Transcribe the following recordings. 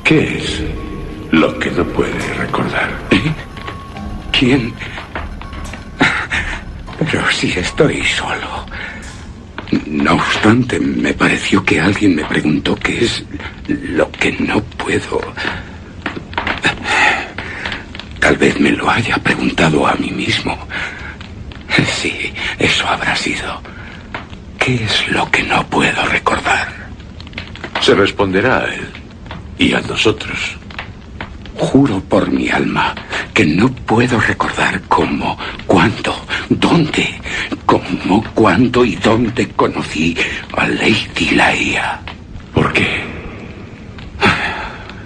¿Qué es lo que no puede recordar? ¿Quién? Pero si estoy solo. No obstante, me pareció que alguien me preguntó qué es lo que no puedo. Tal vez me lo haya preguntado a mí mismo. Sí, eso habrá sido. ¿Qué es lo que no puedo recordar? Se responderá a él y a nosotros. Juro por mi alma que no puedo recordar cómo, cuándo, dónde, cómo, cuándo y dónde conocí a Lady Laia. ¿Por qué?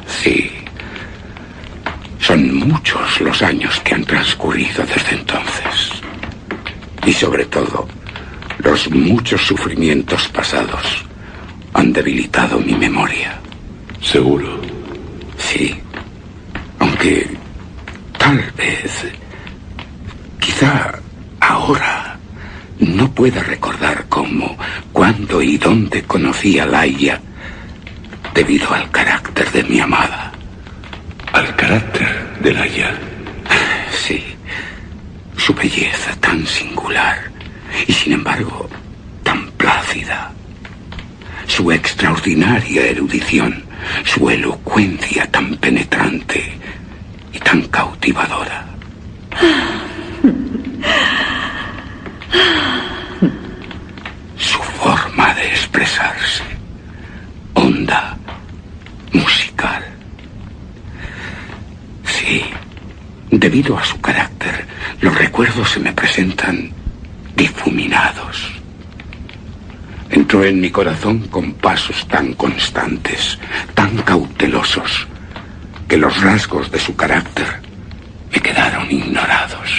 Sí. Son muchos los años que han transcurrido desde entonces. Y sobre todo, los muchos sufrimientos pasados han debilitado mi memoria. ¿Seguro? Sí. Aunque tal vez, quizá ahora, no pueda recordar cómo, cuándo y dónde conocí a Laia debido al carácter de mi amada. ¿Al carácter de Laia? Sí. Su belleza tan singular y sin embargo tan plácida. Su extraordinaria erudición, su elocuencia tan penetrante y tan cautivadora. Su forma de expresarse, honda, musical. Sí, debido a su carácter, los recuerdos se me presentan difuminados. Entró en mi corazón con pasos tan constantes, tan cautelosos, que los rasgos de su carácter me quedaron ignorados.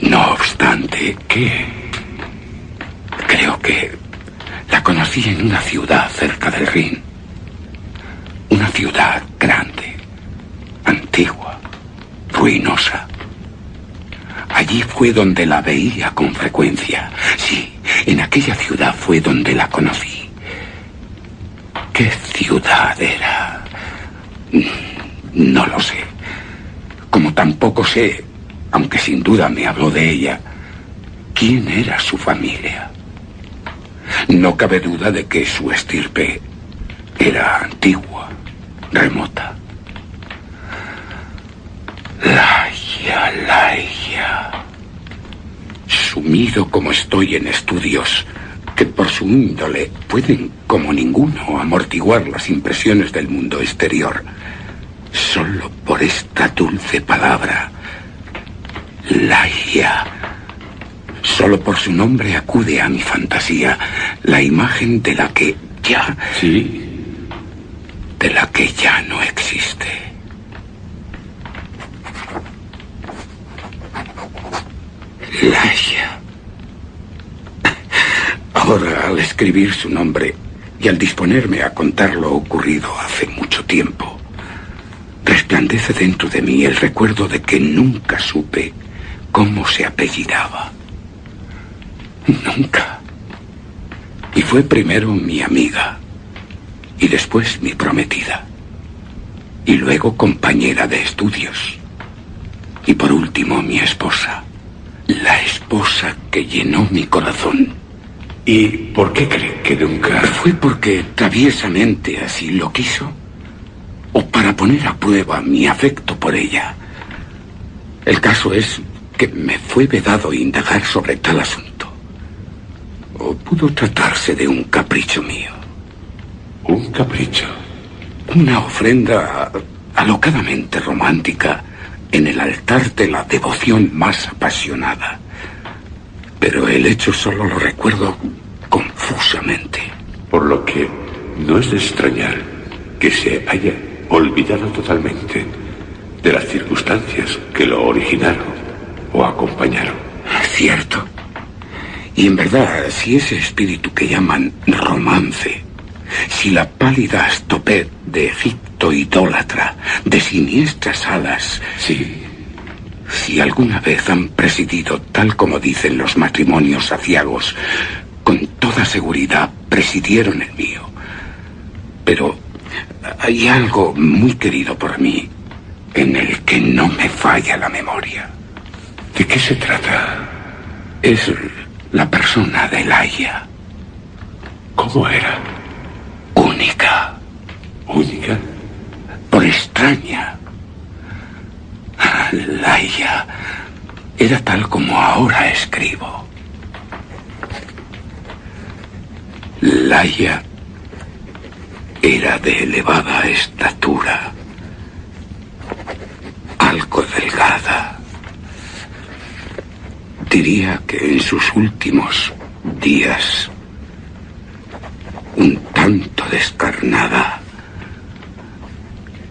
No obstante, creo que la conocí en una ciudad cerca del Rin. Una ciudad grande, antigua, ruinosa. Allí fue donde la veía con frecuencia. Sí, en aquella ciudad fue donde la conocí. ¿Qué ciudad era? No lo sé. Como tampoco sé, aunque sin duda me habló de ella, quién era su familia. No cabe duda de que su estirpe era antigua, remota. Laia. Sumido como estoy en estudios que por su índole pueden, como ninguno, amortiguar las impresiones del mundo exterior, solo por esta dulce palabra, Laia, solo por su nombre acude a mi fantasía la imagen de la que ya... Sí. De la que ya no existe. Laia. Ahora, al escribir su nombre y al disponerme a contar lo ocurrido hace mucho tiempo, resplandece dentro de mí el recuerdo de que nunca supe cómo se apellidaba. Nunca. Y fue primero mi amiga, y después mi prometida, y luego compañera de estudios, y por último mi esposa. La esposa que llenó mi corazón. ¿Y por qué cree que nunca...? ¿Fue porque traviesamente así lo quiso? ¿O para poner a prueba mi afecto por ella? El caso es que me fue vedado indagar sobre tal asunto. ¿O pudo tratarse de un capricho mío? ¿Un capricho? Una ofrenda alocadamente romántica en el altar de la devoción más apasionada. Pero el hecho solo lo recuerdo confusamente. Por lo que no es de extrañar que se haya olvidado totalmente de las circunstancias que lo originaron o acompañaron. Cierto. Y en verdad, si ese espíritu que llaman romance, si la pálida Astopet de Egipto idólatra, de siniestras alas, si alguna vez han presidido tal como dicen los matrimonios aciagos, con toda seguridad presidieron el mío. Pero Hay algo muy querido por mí en el que no me falla la memoria. ¿De qué se trata? Es la persona de Laia. ¿Cómo era? Única. ¿Única? Por extraña. Laia era tal como ahora escribo. Laia era de elevada estatura, algo delgada. Diría que en sus últimos días, un tanto descarnada.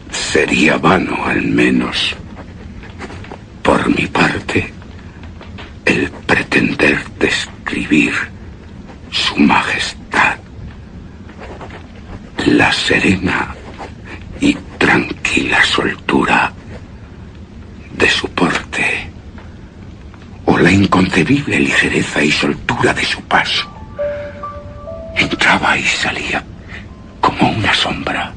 Sería vano, al menos por mi parte, el pretender describir su majestad, la serena y tranquila soltura de su porte, o la inconcebible ligereza y soltura de su paso. Entraba y salía como una sombra.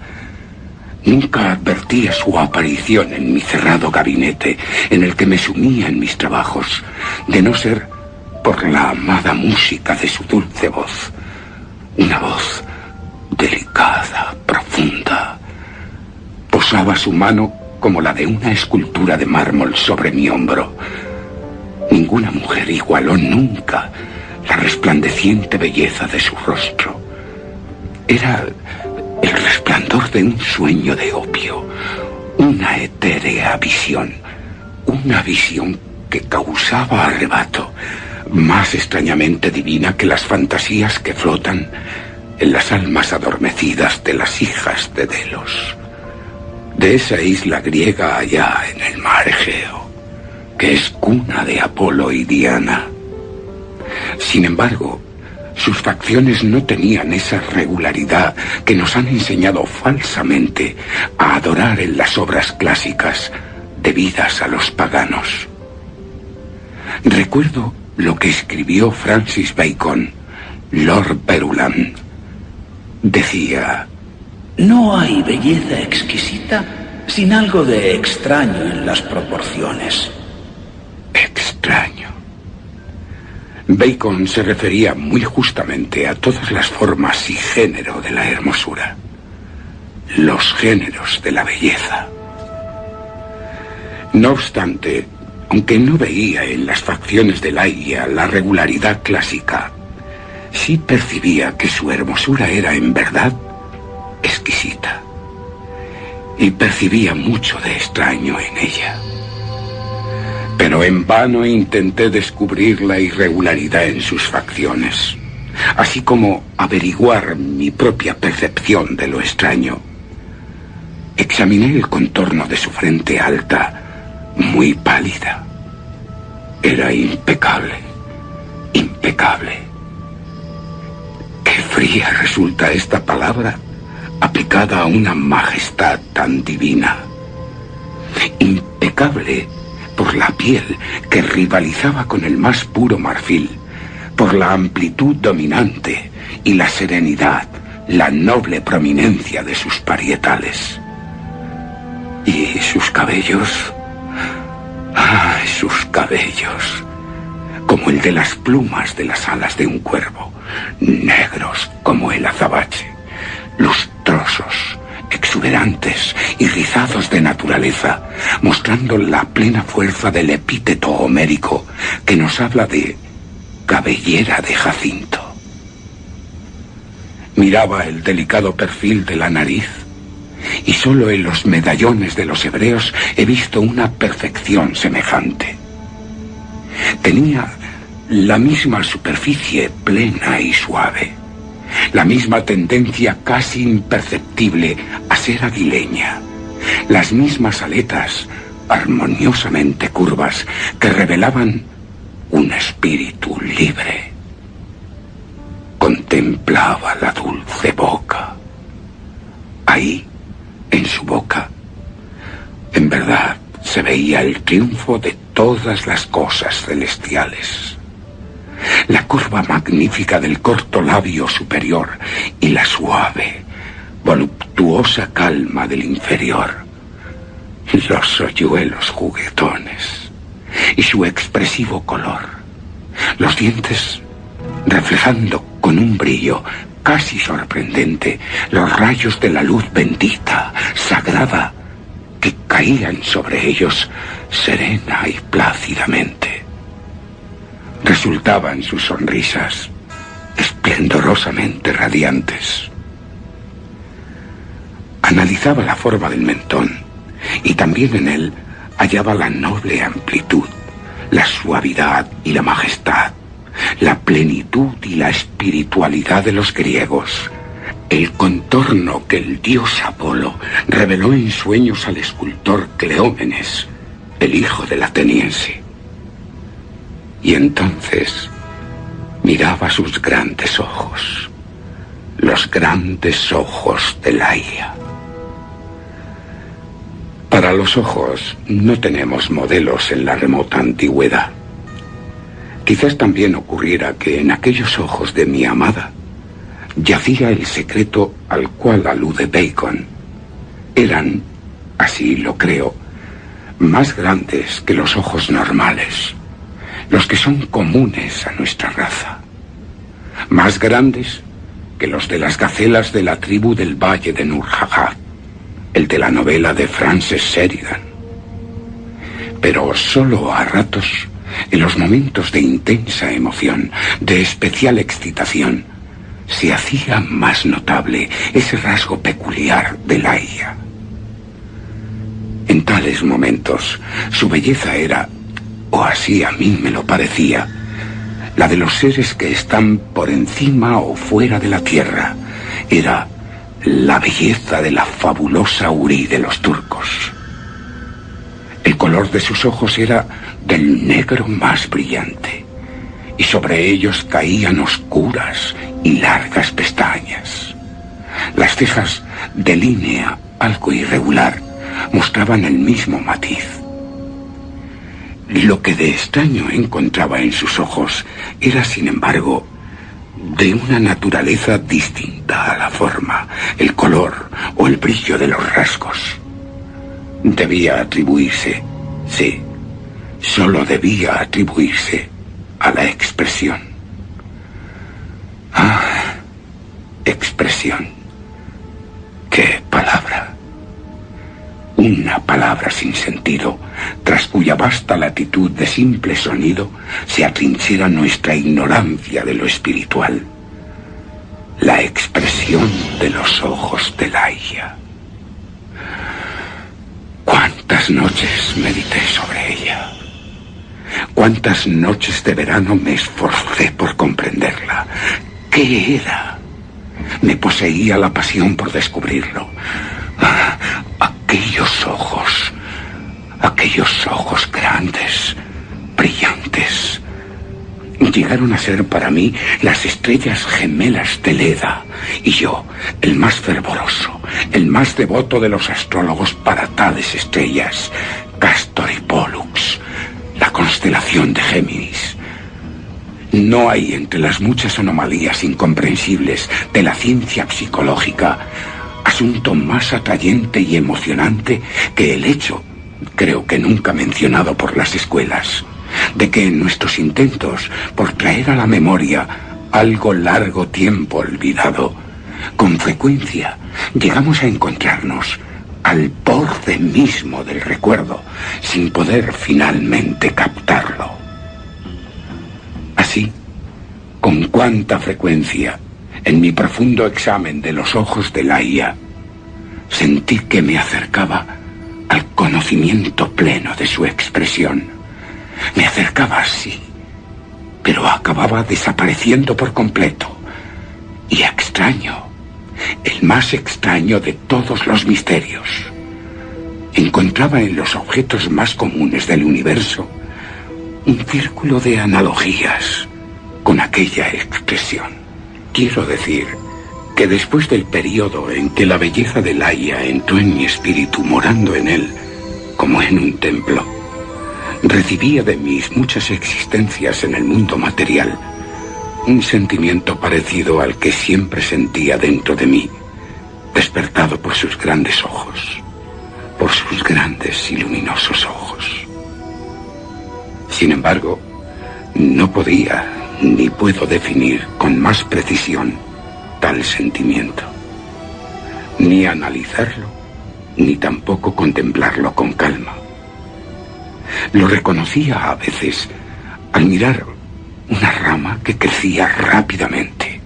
Nunca advertía su aparición en mi cerrado gabinete, en el que me sumía en mis trabajos, de no ser por la amada música de su dulce voz. Una voz delicada, profunda. Posaba su mano como la de una escultura de mármol sobre mi hombro. Ninguna mujer igualó nunca la resplandeciente belleza de su rostro. Era el resplandor de un sueño de opio, una etérea visión, una visión que causaba arrebato, más extrañamente divina que las fantasías que flotan en las almas adormecidas de las hijas de Delos, de esa isla griega allá en el mar Egeo, que es cuna de Apolo y Diana. Sin embargo, sus facciones no tenían esa regularidad que nos han enseñado falsamente a adorar en las obras clásicas debidas a los paganos. Recuerdo lo que escribió Francis Bacon, Lord Verulam. Decía: no hay belleza exquisita sin algo de extraño en las proporciones. Extraño. Bacon se refería muy justamente a todas las formas y género de la hermosura, los géneros de la belleza. No obstante, aunque no veía en las facciones de Laia la regularidad clásica, sí percibía que su hermosura era en verdad exquisita, y percibía mucho de extraño en ella. Pero en vano intenté descubrir la irregularidad en sus facciones, así como averiguar mi propia percepción de lo extraño. Examiné el contorno de su frente alta, muy pálida. Era impecable, impecable. Qué fría resulta esta palabra aplicada a una majestad tan divina. Impecable por la piel que rivalizaba con el más puro marfil, por la amplitud dominante y la serenidad, la noble prominencia de sus parietales. Y sus cabellos, sus cabellos, como el de las plumas de las alas de un cuervo, negros como el azabache, lustrosos, exuberantes y rizados de naturaleza, mostrando la plena fuerza del epíteto homérico que nos habla de cabellera de jacinto. Miraba el delicado perfil de la nariz, y solo en los medallones de los hebreos he visto una perfección semejante. Tenía la misma superficie plena y suave, la misma tendencia casi imperceptible a ser aguileña, las mismas aletas armoniosamente curvas que revelaban un espíritu libre. Contemplaba la dulce boca. Ahí, en su boca, en verdad se veía el triunfo de todas las cosas celestiales. La curva magnífica del corto labio superior y la suave, voluptuosa calma del inferior, los hoyuelos juguetones y su expresivo color, los dientes reflejando con un brillo casi sorprendente los rayos de la luz bendita, sagrada, que caían sobre ellos serena y plácidamente. Resultaban sus sonrisas esplendorosamente radiantes. Analizaba la forma del mentón y también en él hallaba la noble amplitud, la suavidad y la majestad, la plenitud y la espiritualidad de los griegos, el contorno que el dios Apolo reveló en sueños al escultor Cleómenes, el hijo del ateniense. Y entonces miraba sus grandes ojos, los grandes ojos de Laia. Para los ojos no tenemos modelos en la remota antigüedad. Quizás también ocurriera que en aquellos ojos de mi amada yacía el secreto al cual alude Bacon. Eran, así lo creo, más grandes que los ojos normales, los que son comunes a nuestra raza, más grandes que los de las gacelas de la tribu del Valle de Nurhagat, el de la novela de Frances Sheridan. Pero solo a ratos, en los momentos de intensa emoción, de especial excitación, se hacía más notable ese rasgo peculiar de Laia. En tales momentos, su belleza era, o así a mí me lo parecía, la de los seres que están por encima o fuera de la tierra. Era la belleza de la fabulosa Uri de los turcos. El color de sus ojos era del negro más brillante, y sobre ellos caían oscuras y largas pestañas. Las cejas, de línea algo irregular, mostraban el mismo matiz. Lo que de extraño encontraba en sus ojos era, sin embargo, de una naturaleza distinta a la forma, el color o el brillo de los rasgos. Debía atribuirse, sí, solo debía atribuirse a la expresión. Ah, expresión. ¡Qué palabra! Una palabra sin sentido, tras cuya vasta latitud de simple sonido se atrinchera nuestra ignorancia de lo espiritual. La expresión de los ojos de Laia. Cuántas noches medité sobre ella. Cuántas noches de verano me esforcé por comprenderla. ¿Qué era? Me poseía la pasión por descubrirlo. Aquellos ojos grandes, brillantes, llegaron a ser para mí las estrellas gemelas de Leda, y yo, el más fervoroso, el más devoto de los astrólogos para tales estrellas, Castor y Pollux, la constelación de Géminis. No hay entre las muchas anomalías incomprensibles de la ciencia psicológica asunto más atrayente y emocionante que el hecho, creo que nunca mencionado por las escuelas, de que en nuestros intentos por traer a la memoria algo largo tiempo olvidado, con frecuencia llegamos a encontrarnos al borde mismo del recuerdo, sin poder finalmente captarlo. Así, con cuánta frecuencia, en mi profundo examen de los ojos de Laia, sentí que me acercaba al conocimiento pleno de su expresión. Me acercaba así, pero acababa desapareciendo por completo. Y extraño, el más extraño de todos los misterios, encontraba en los objetos más comunes del universo un círculo de analogías con aquella expresión. Quiero decir que después del periodo en que la belleza de Laia entró en mi espíritu, morando en él como en un templo, recibía de mis muchas existencias en el mundo material un sentimiento parecido al que siempre sentía dentro de mí despertado por sus grandes ojos, por sus grandes y luminosos ojos. Sin embargo, no podía ni puedo definir con más precisión tal sentimiento, ni analizarlo, ni tampoco contemplarlo con calma. Lo reconocía a veces al mirar una rama que crecía rápidamente,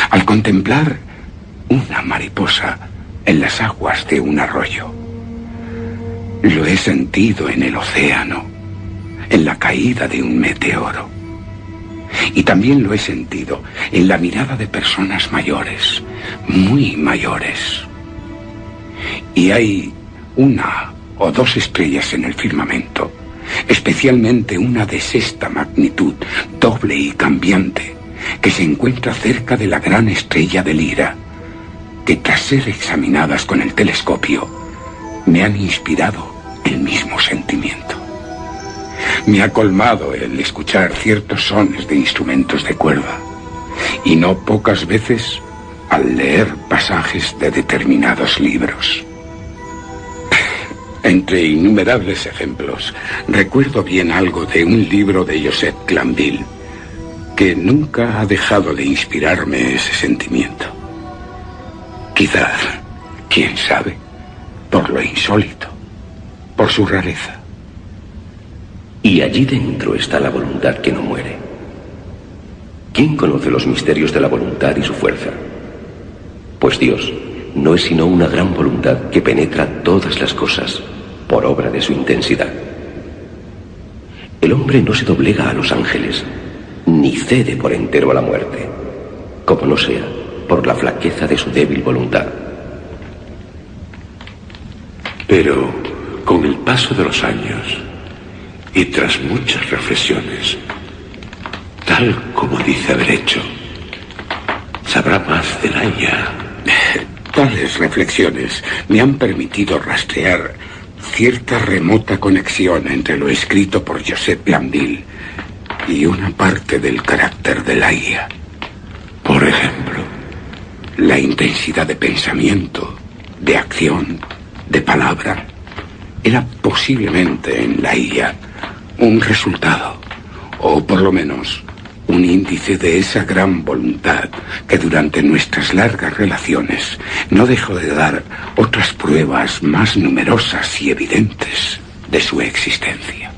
al contemplar una mariposa en las aguas de un arroyo. Lo he sentido en el océano, en la caída de un meteoro. Y también lo he sentido en la mirada de personas mayores, muy mayores. Y hay una o dos estrellas en el firmamento, especialmente una de sexta magnitud, doble y cambiante, que se encuentra cerca de la gran estrella de Lira, que tras ser examinadas con el telescopio, me han inspirado el mismo sentimiento. Me ha colmado el escuchar ciertos sones de instrumentos de cuerda, y no pocas veces al leer pasajes de determinados libros. Entre innumerables ejemplos, recuerdo bien algo de un libro de Joseph Glanville, que nunca ha dejado de inspirarme ese sentimiento. Quizás, quién sabe, por lo insólito, por su rareza. Y allí dentro está la voluntad que no muere. ¿Quién conoce los misterios de la voluntad y su fuerza? Pues Dios no es sino una gran voluntad que penetra todas las cosas por obra de su intensidad. El hombre no se doblega a los ángeles, ni cede por entero a la muerte, como no sea por la flaqueza de su débil voluntad. Pero con el paso de los años y tras muchas reflexiones, tal como dice haber hecho, sabrá más de Laia. Tales reflexiones me han permitido rastrear cierta remota conexión entre lo escrito por Joseph Glanville y una parte del carácter de Laia. Por ejemplo, la intensidad de pensamiento, de acción, de palabra, era posiblemente en Laia un resultado, o por lo menos un índice de esa gran voluntad que durante nuestras largas relaciones no dejó de dar otras pruebas más numerosas y evidentes de su existencia.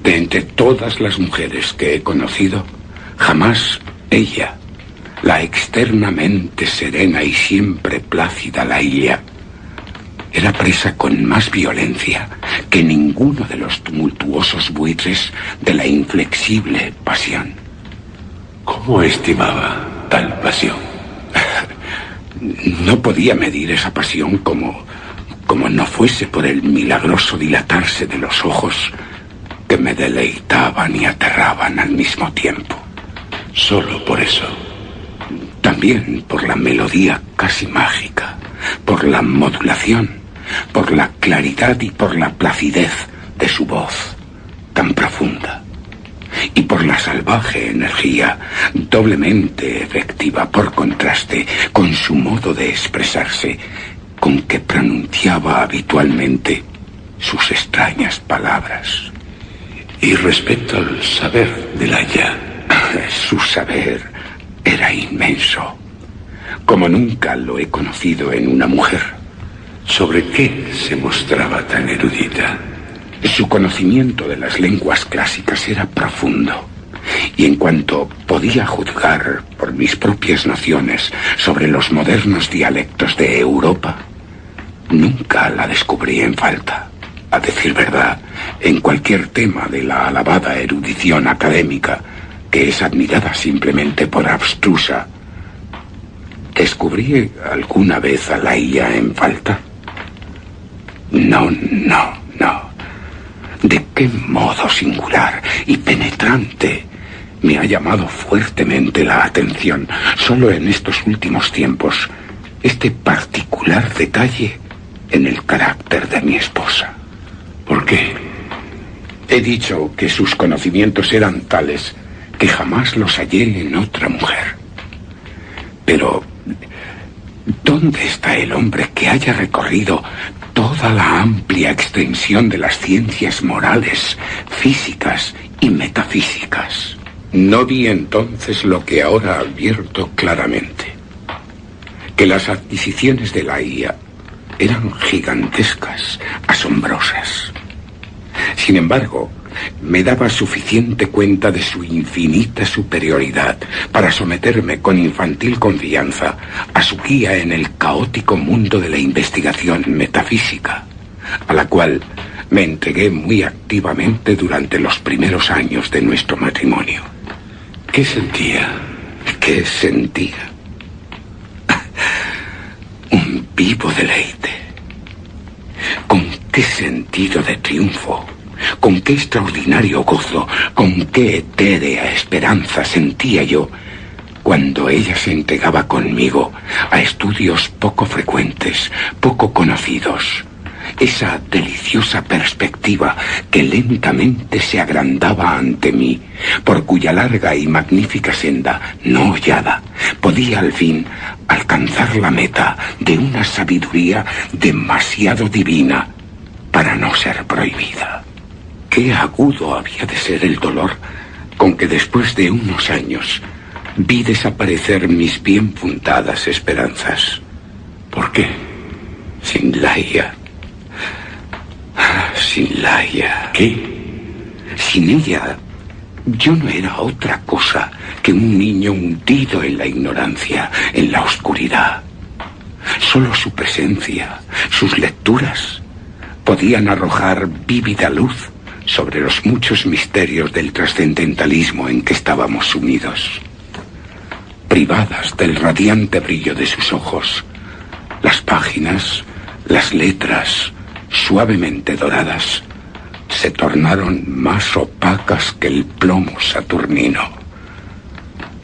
De entre todas las mujeres que he conocido, jamás ella, la externamente serena y siempre plácida Laia, era presa con más violencia que ninguno de los tumultuosos buitres de la inflexible pasión. ¿Cómo estimaba tal pasión? No podía medir esa pasión como no fuese por el milagroso dilatarse de los ojos que me deleitaban y aterraban al mismo tiempo. Solo por eso. También por la melodía casi mágica, por la modulación, por la claridad y por la placidez de su voz tan profunda, y por la salvaje energía doblemente efectiva por contraste con su modo de expresarse, con que pronunciaba habitualmente sus extrañas palabras. Y respecto al saber de Laia, su saber era inmenso, como nunca lo he conocido en una mujer. ¿Sobre qué se mostraba tan erudita? Su conocimiento de las lenguas clásicas era profundo, y en cuanto podía juzgar por mis propias nociones sobre los modernos dialectos de Europa, nunca la descubrí en falta. A decir verdad, en cualquier tema de la alabada erudición académica, que es admirada simplemente por abstrusa, ¿descubrí alguna vez a Laia en falta? No. ¿De qué modo singular y penetrante me ha llamado fuertemente la atención, solo en estos últimos tiempos, este particular detalle en el carácter de mi esposa? ¿Por qué? He dicho que sus conocimientos eran tales que jamás los hallé en otra mujer. Pero ¿Dónde está el hombre que haya recorrido toda la amplia extensión de las ciencias morales, físicas y metafísicas? No vi entonces lo que ahora advierto claramente, que las adquisiciones de la IA eran gigantescas, asombrosas. Sin embargo, me daba suficiente cuenta de su infinita superioridad para someterme con infantil confianza a su guía en el caótico mundo de la investigación metafísica, a la cual me entregué muy activamente durante los primeros años de nuestro matrimonio. ¿Qué sentía? ¿Qué sentía? Un vivo deleite. ¿Con qué sentido de triunfo? ¿Con qué extraordinario gozo? ¿Con qué etérea esperanza sentía yo cuando ella se entregaba conmigo a estudios poco frecuentes, poco conocidos? Esa deliciosa perspectiva que lentamente se agrandaba ante mí, por cuya larga y magnífica senda, no hollada, podía al fin alcanzar la meta de una sabiduría demasiado divina para no ser prohibida. Qué agudo había de ser el dolor con que después de unos años vi desaparecer mis bien fundadas esperanzas. ¿Por qué? Sin Laia. Sin Laia. ¿Qué? Sin ella, yo no era otra cosa que un niño hundido en la ignorancia, en la oscuridad. Solo su presencia, sus lecturas, podían arrojar vívida luz sobre los muchos misterios del trascendentalismo en que estábamos sumidos. Privadas del radiante brillo de sus ojos, las páginas, las letras, suavemente doradas, se tornaron más opacas que el plomo saturnino.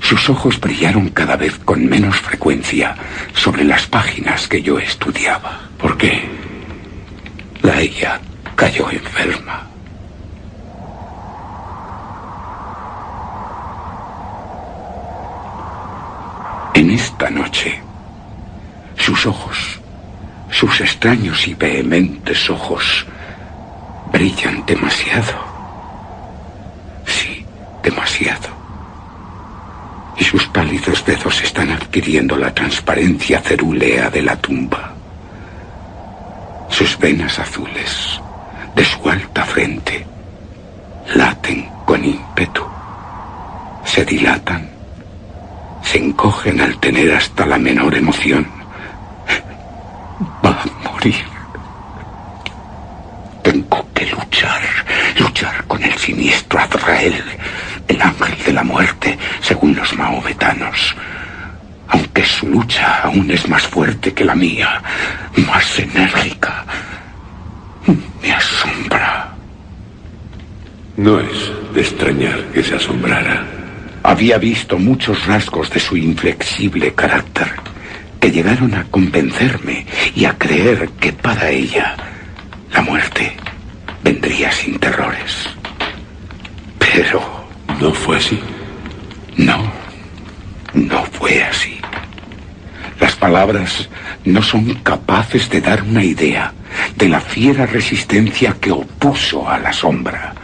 Sus ojos brillaron cada vez con menos frecuencia sobre las páginas que yo estudiaba. ¿Por qué? Laia cayó enferma. En esta noche, sus ojos, sus extraños y vehementes ojos, brillan demasiado. Sí, demasiado. Y sus pálidos dedos están adquiriendo la transparencia cerúlea de la tumba. Sus venas azules, de su alta frente, laten con ímpetu, se dilatan, se encogen al tener hasta la menor emoción. Va a morir. Tengo que luchar con el siniestro Azrael, el ángel de la muerte, según los mahometanos. Aunque su lucha aún es más fuerte que la mía, más enérgica, me asombra. No es de extrañar que se asombrara. Había visto muchos rasgos de su inflexible carácter que llegaron a convencerme y a creer que para ella la muerte vendría sin terrores. Pero ¿no fue así? No fue así. Las palabras no son capaces de dar una idea de la fiera resistencia que opuso a la sombra,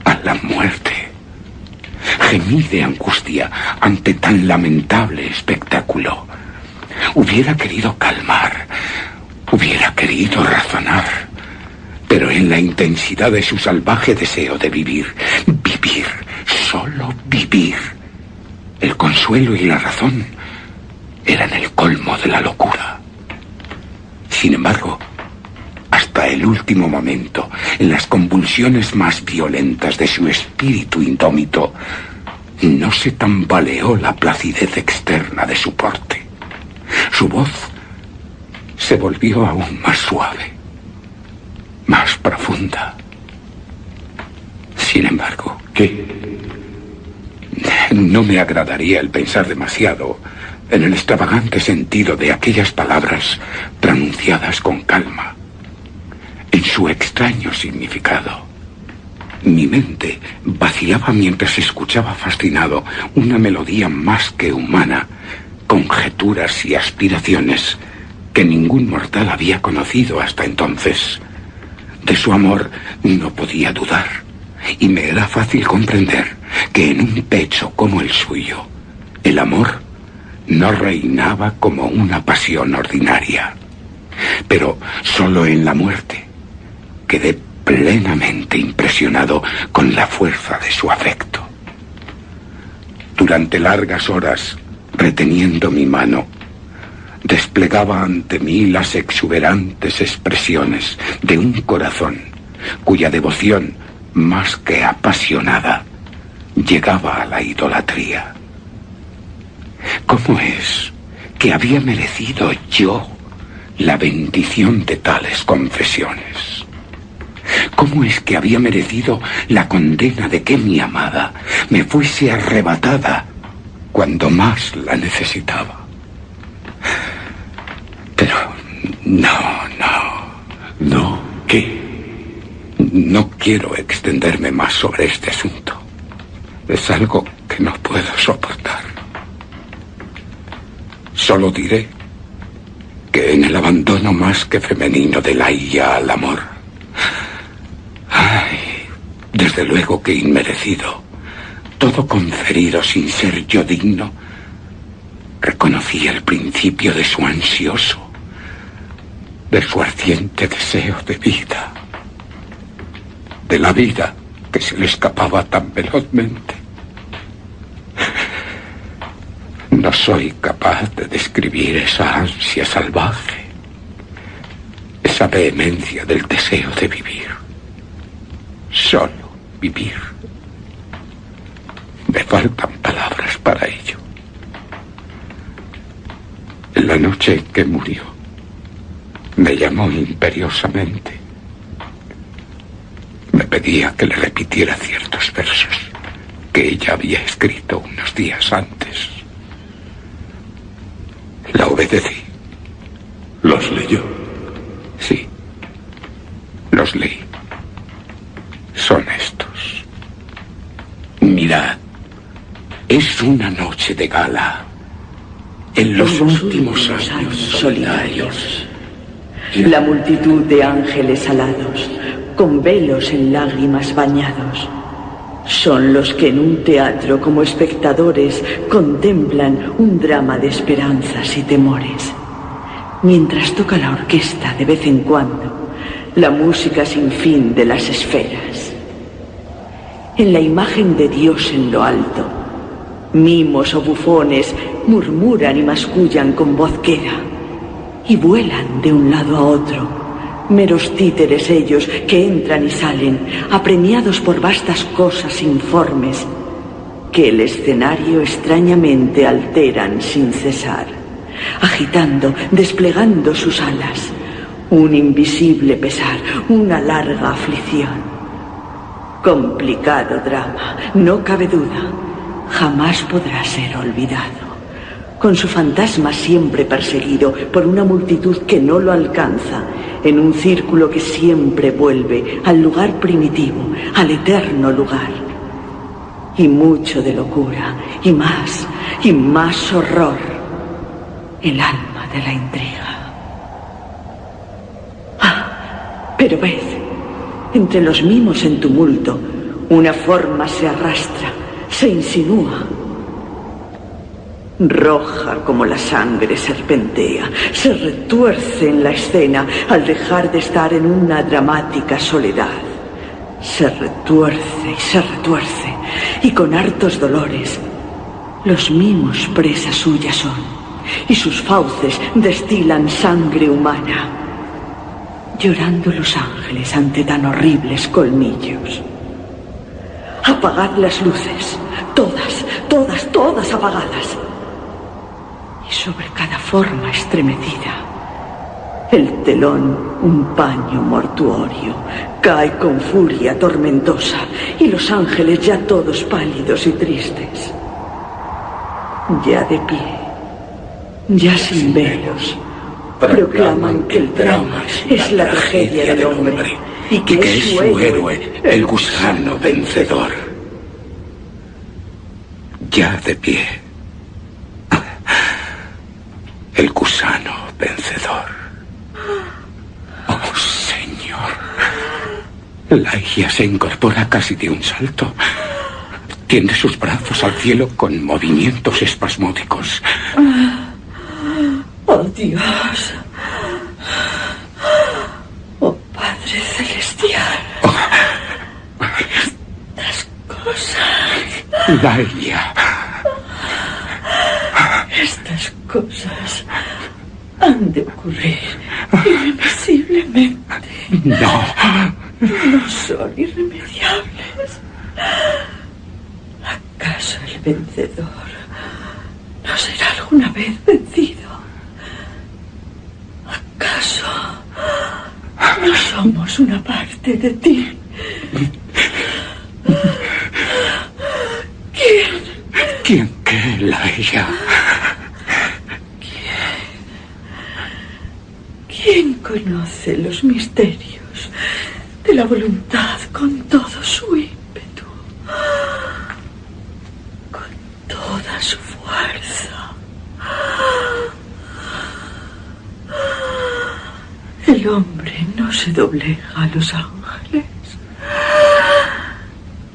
a la muerte. Gemí de angustia ante tan lamentable espectáculo. Hubiera querido calmar, hubiera querido razonar, pero en la intensidad de su salvaje deseo de vivir, solo vivir, el consuelo y la razón eran el colmo de la locura. Sin embargo, hasta el último momento, en las convulsiones más violentas de su espíritu indómito, no se tambaleó la placidez externa de su porte. Su voz se volvió aún más suave, más profunda. Sin embargo, ¿qué? No me agradaría el pensar demasiado en el extravagante sentido de aquellas palabras pronunciadas con calma, en su extraño significado. Mi mente vacilaba mientras escuchaba fascinado una melodía más que humana conjeturas y aspiraciones que ningún mortal había conocido hasta entonces. De su amor no podía dudar, y me era fácil comprender que en un pecho como el suyo, el amor no reinaba como una pasión ordinaria. Pero solo en la muerte quedé plenamente impresionado con la fuerza de su afecto. Durante largas horas, reteniendo mi mano, desplegaba ante mí las exuberantes expresiones de un corazón cuya devoción, más que apasionada, llegaba a la idolatría. ¿Cómo es que había merecido yo la bendición de tales confesiones? ¿Cómo es que había merecido la condena de que mi amada me fuese arrebatada cuando más la necesitaba? Pero ¿No? ¿Qué? no quiero extenderme más sobre este asunto. Es algo que no puedo soportar. Solo diré que en el abandono más que femenino de la IA al amor, desde luego que inmerecido, todo conferido sin ser yo digno, reconocí el principio de su ansioso, de su ardiente deseo de vida, de la vida que se le escapaba tan velozmente. No soy capaz de describir esa ansia salvaje, esa vehemencia del deseo de vivir, solo vivir. Me faltan palabras para ello. En la noche en que murió, me llamó imperiosamente. Me pedía que le repitiera ciertos versos que ella había escrito unos días antes. La obedecí. ¿Los leyó? Sí, los leí. Son estos. Mirad, es una noche de gala. En los últimos años solitarios. La multitud de ángeles alados, con velos en lágrimas bañados, son los que en un teatro como espectadores contemplan un drama de esperanzas y temores. Mientras toca la orquesta de vez en cuando, la música sin fin de las esferas. En la imagen de Dios en lo alto, mimos o bufones murmuran y mascullan con voz queda, y vuelan de un lado a otro, meros títeres ellos que entran y salen, apremiados por vastas cosas informes, que el escenario extrañamente alteran sin cesar, agitando, desplegando sus alas, un invisible pesar, una larga aflicción. Complicado drama, no cabe duda, jamás podrá ser olvidado, con su fantasma siempre perseguido por una multitud que no lo alcanza, en un círculo que siempre vuelve al lugar primitivo, al eterno lugar. Y mucho de locura, y más horror, el alma de la intriga. Pero ved, entre los mimos en tumulto, una forma se arrastra, se insinúa. Roja como la sangre serpentea, se retuerce en la escena al dejar de estar en una dramática soledad. Se retuerce y se retuerce, y con hartos dolores, los mimos presa suya son, y sus fauces destilan sangre humana, llorando los ángeles ante tan horribles colmillos. Apagad las luces, todas apagadas. Y sobre cada forma estremecida, el telón, un paño mortuorio, cae con furia tormentosa, y los ángeles ya todos pálidos y tristes, ya de pie, ya sin velos, proclaman que el drama es la tragedia del hombre y que es su héroe, el gusano vencedor. Ya de pie, El gusano vencedor. Oh, Señor. Laia se incorpora casi de un salto. Tiende sus brazos al cielo con movimientos espasmódicos. Oh, Dios. Oh, Padre Celestial. Estas cosas. Laia. Estas cosas han de ocurrir irremisiblemente. No. No son irremediables. ¿Acaso el vencedor no será alguna vez vencido? ¿Acaso no somos una parte de ti? ¿Quién qué, Laia? ¿Quién conoce los misterios de la voluntad con todo su ímpetu, con toda su fuerza? El hombre no se doblega a los ángeles,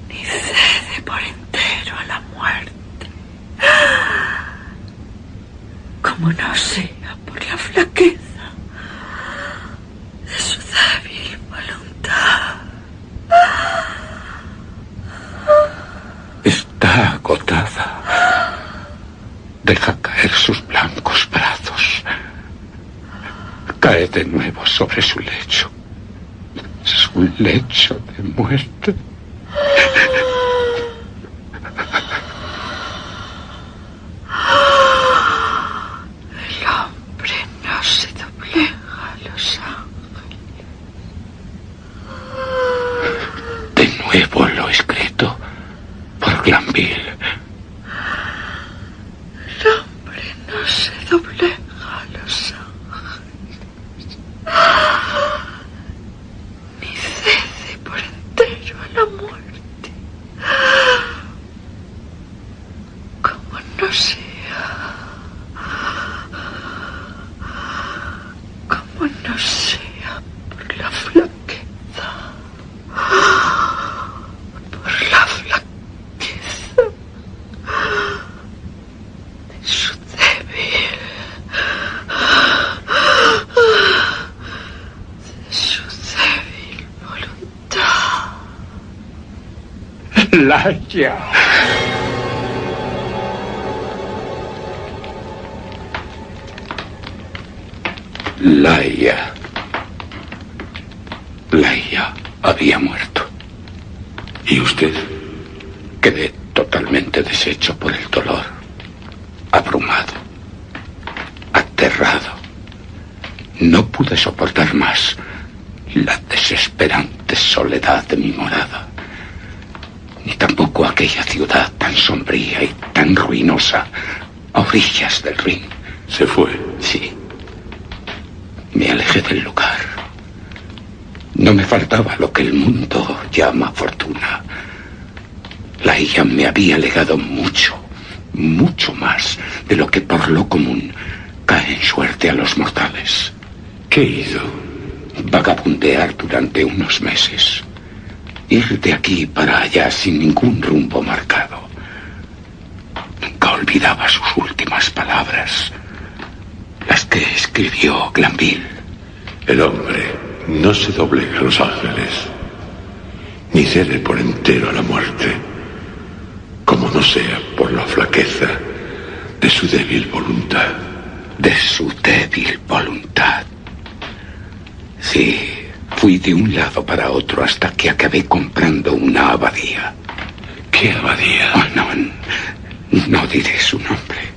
ni cede por entero a la muerte, como no sea por la flaqueza de su débil voluntad. Está agotada. Deja caer sus blancos brazos. Cae de nuevo sobre su lecho. Su lecho de muerte. El hombre no se doblega a los ángeles. De nuevo lo escrito por Glanville. El hombre no se doblega a los ángeles, ni cede por entero a la muerte, como no sea por la flaqueza, de su débil voluntad. Laia. Laia había muerto. ¿Y usted? Quedé totalmente deshecho por el dolor, abrumado, aterrado. No pude soportar más la desesperante soledad de mi morada, ni tampoco aquella ciudad tan sombría y tan ruinosa a orillas del Rin. ¿Se fue? Sí. Me alejé del lugar. No me faltaba lo que el mundo llama fortuna. Laia me había legado mucho, mucho más de lo que por lo común cae en suerte a los mortales. ¿Qué hizo? Vagabundear durante unos meses. Ir de aquí para allá sin ningún rumbo marcado. Nunca olvidaba sus últimas palabras, las que escribió Glanville. El hombre no se doblega a los ángeles, ni cede por entero a la muerte, como no sea por la flaqueza de su débil voluntad. De su débil voluntad. Sí, fui de un lado para otro hasta que acabé comprando una abadía. ¿Qué abadía? Oh, no diré su nombre.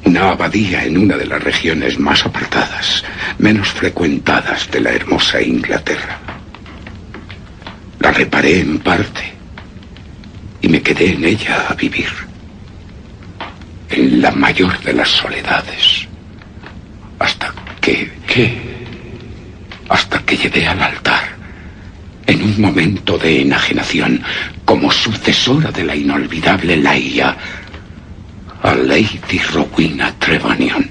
Una abadía en una de las regiones más apartadas, menos frecuentadas de la hermosa Inglaterra. La reparé en parte y me quedé en ella a vivir. En la mayor de las soledades. Hasta que... ¿Qué? Hasta que llevé al altar, en un momento de enajenación, como sucesora de la inolvidable Laia, a Lady Rowena Trevanion,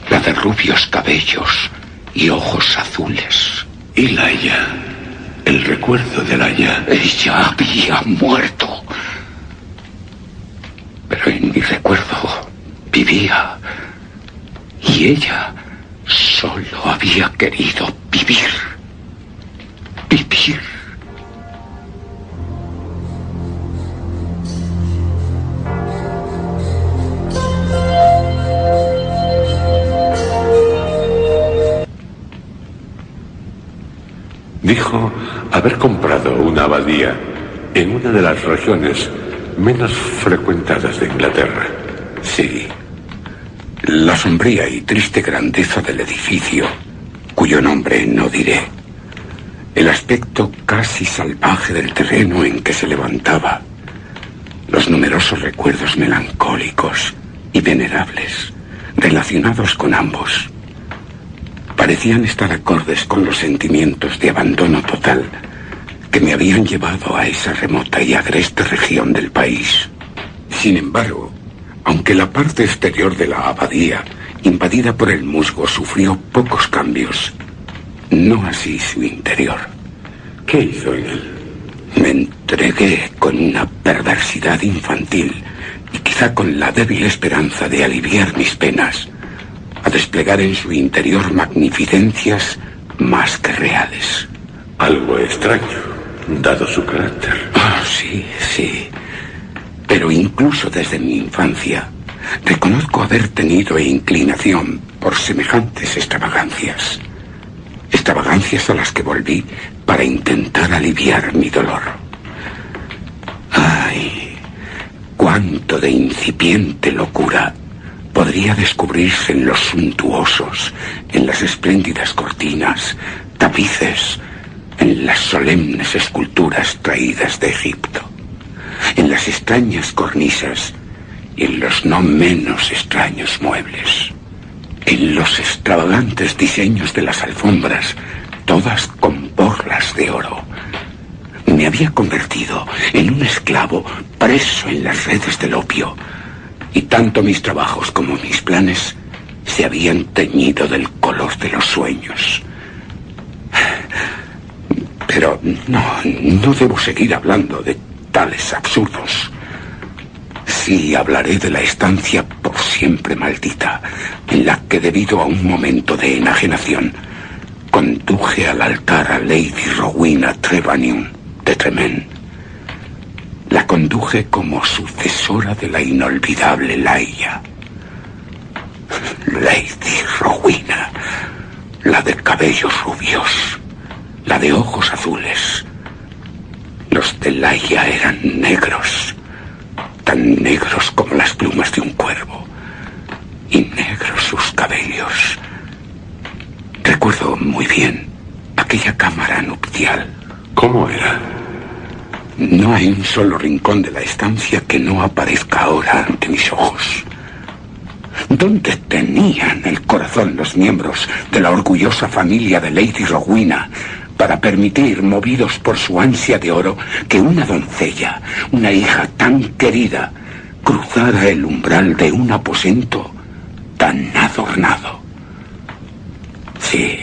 La de rubios cabellos y ojos azules. Y Laia, el recuerdo de Laia. Ella había muerto. Pero en mi recuerdo vivía. Y ella solo había querido vivir. Vivir. Dijo haber comprado una abadía en una de las regiones menos frecuentadas de Inglaterra. Sí. La sombría y triste grandeza del edificio, cuyo nombre no diré. El aspecto casi salvaje del terreno en que se levantaba. Los numerosos recuerdos melancólicos y venerables relacionados con ambos. Parecían estar acordes con los sentimientos de abandono total que me habían llevado a esa remota y agreste región del país. Sin embargo, aunque la parte exterior de la abadía, invadida por el musgo, sufrió pocos cambios, no así su interior. ¿Qué hizo en él? Me entregué con una perversidad infantil y quizá con la débil esperanza de aliviar mis penas, a desplegar en su interior magnificencias más que reales. Algo extraño, dado su carácter. Sí, sí. Pero incluso desde mi infancia, reconozco haber tenido inclinación por semejantes extravagancias. Extravagancias a las que volví para intentar aliviar mi dolor. ¡Ay! Cuánto de incipiente locura podría descubrirse en los suntuosos, en las espléndidas cortinas, tapices, en las solemnes esculturas traídas de Egipto, en las extrañas cornisas y en los no menos extraños muebles, en los extravagantes diseños de las alfombras, todas con borlas de oro. Me había convertido en un esclavo preso en las redes del opio, y tanto mis trabajos como mis planes se habían teñido del color de los sueños. Pero no debo seguir hablando de tales absurdos. Sí, hablaré de la estancia por siempre maldita, en la que, debido a un momento de enajenación, conduje al altar a Lady Rowena Trevanion de Tremaine. La conduje como sucesora de la inolvidable Laia. Lady Rowena, la de cabellos rubios, la de ojos azules. Los de Laia eran negros, tan negros como las plumas de un cuervo, y negros sus cabellos. Recuerdo muy bien aquella cámara nupcial. ¿Cómo era? No hay un solo rincón de la estancia que no aparezca ahora ante mis ojos. ¿Dónde tenían el corazón los miembros de la orgullosa familia de Lady Rowena para permitir, movidos por su ansia de oro, que una doncella, una hija tan querida, cruzara el umbral de un aposento tan adornado? Sí,